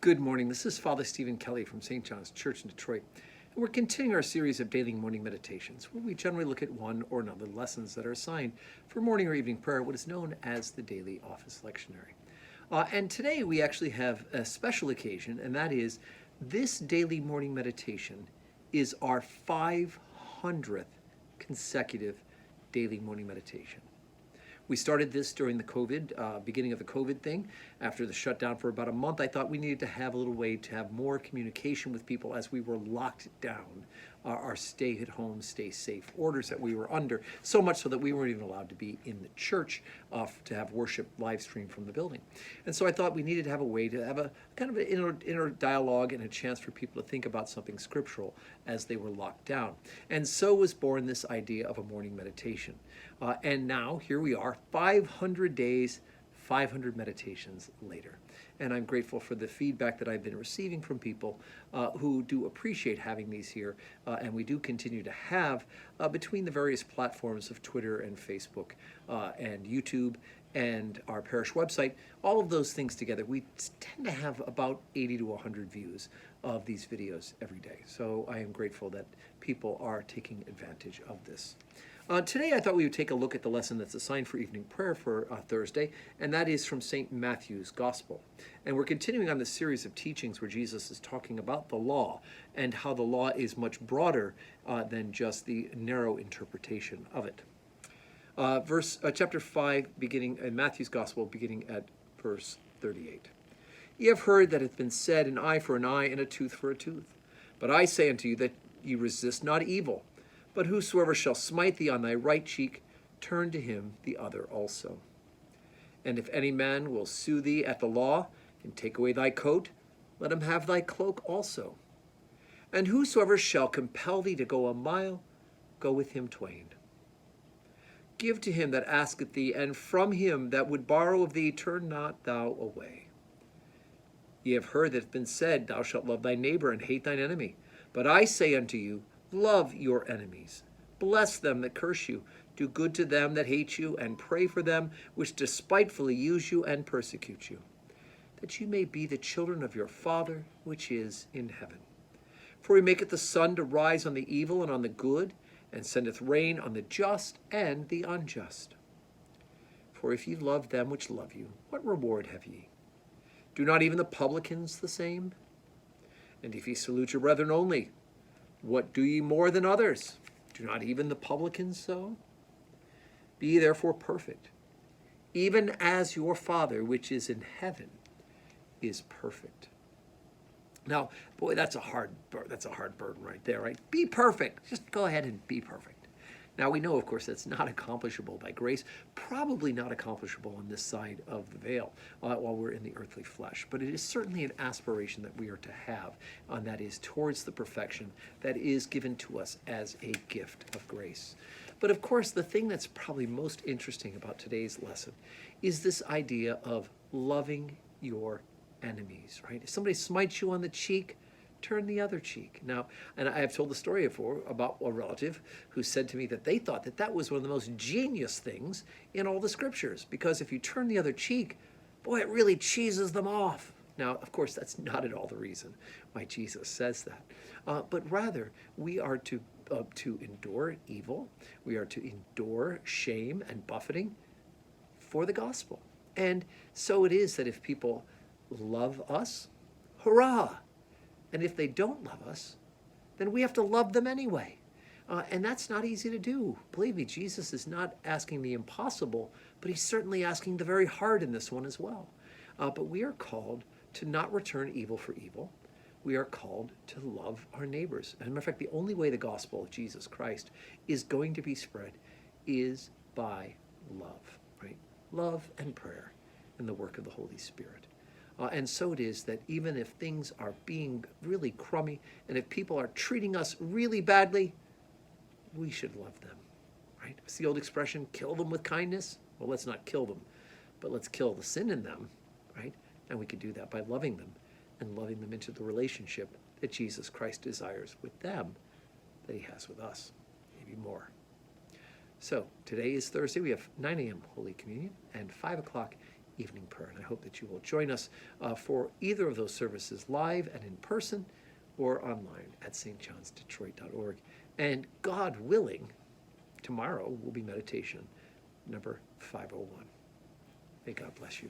Good morning. This is Father Stephen Kelly from St. John's Church in Detroit. And we're continuing our series of daily morning meditations, where we generally look at one or another lessons that are assigned for morning or evening prayer, what is known as the daily office lectionary. And today we actually have a special occasion, and that is this daily morning meditation is our 500th consecutive daily morning meditation. We started this during the beginning of the COVID thing. After the shutdown for about a month, I thought we needed to have a little way to have more communication with people as we were locked down, our stay at home, stay safe orders that we were under, so much so that we weren't even allowed to be in the church to have worship live stream from the building. And so I thought we needed to have a way to have a kind of an inner dialogue and a chance for people to think about something scriptural as they were locked down. And so was born this idea of a morning meditation. And now here we are, 500 days, 500 meditations later. And I'm grateful for the feedback that I've been receiving from people who do appreciate having these here. And we do continue to have between the various platforms of Twitter and Facebook and YouTube and our parish website, all of those things together, we tend to have about 80 to 100 views of these videos every day. So I am grateful that people are taking advantage of this. Today I thought we would take a look at the lesson that's assigned for evening prayer for Thursday, and that is from St. Matthew's Gospel. And we're continuing on this series of teachings where Jesus is talking about the law and how the law is much broader than just the narrow interpretation of it. Chapter 5, beginning in Matthew's Gospel, beginning at verse 38. Ye have heard that it hath been said, an eye for an eye, and a tooth for a tooth. But I say unto you that ye resist not evil. But whosoever shall smite thee on thy right cheek, turn to him the other also. And if any man will sue thee at the law, and take away thy coat, let him have thy cloak also. And whosoever shall compel thee to go a mile, go with him twain. Give to him that asketh thee, and from him that would borrow of thee, turn not thou away. Ye have heard that it hath been said, Thou shalt love thy neighbor, and hate thine enemy. But I say unto you, love your enemies. Bless them that curse you. Do good to them that hate you, and pray for them which despitefully use you and persecute you, that you may be the children of your Father which is in heaven. For he maketh the sun to rise on the evil and on the good, and sendeth rain on the just and the unjust. For if ye love them which love you, what reward have ye? Do not even the publicans the same? And if ye salute your brethren only, what do ye more than others? Do not even the publicans so? Be ye therefore perfect, even as your Father which is in heaven is perfect. Now, boy, that's a hard burden right there, right? Be perfect. Just go ahead and be perfect. Now, we know, of course, that's not accomplishable by grace, probably not accomplishable on this side of the veil while we're in the earthly flesh. But it is certainly an aspiration that we are to have, and that is towards the perfection that is given to us as a gift of grace. But of course, the thing that's probably most interesting about today's lesson is this idea of loving your enemies, right? If somebody smites you on the cheek, turn the other cheek. Now, and I have told the story before about a relative who said to me that they thought that that was one of the most genius things in all the scriptures, because if you turn the other cheek, boy, it really cheeses them off. Now, of course, that's not at all the reason why Jesus says that, but rather we are to endure evil. We are to endure shame and buffeting for the gospel. And so it is that if people love us, hurrah! And if they don't love us, then we have to love them anyway. And that's not easy to do. Believe me, Jesus is not asking the impossible, but he's certainly asking the very hard in this one as well. But we are called to not return evil for evil. We are called to love our neighbors. As a matter of fact, the only way the gospel of Jesus Christ is going to be spread is by love, right? Love and prayer and the work of the Holy Spirit. And so it is that even if things are being really crummy, and if people are treating us really badly, we should love them, right? It's the old expression, kill them with kindness. Well, let's not kill them, but let's kill the sin in them, right? And we can do that by loving them and loving them into the relationship that Jesus Christ desires with them, that he has with us, maybe more. So today is Thursday. We have 9 a.m. Holy Communion and 5 o'clock evening prayer. And I hope that you will join us for either of those services, live and in person, or online at stjohnsdetroit.org. And God willing, tomorrow will be meditation number 501. May God bless you.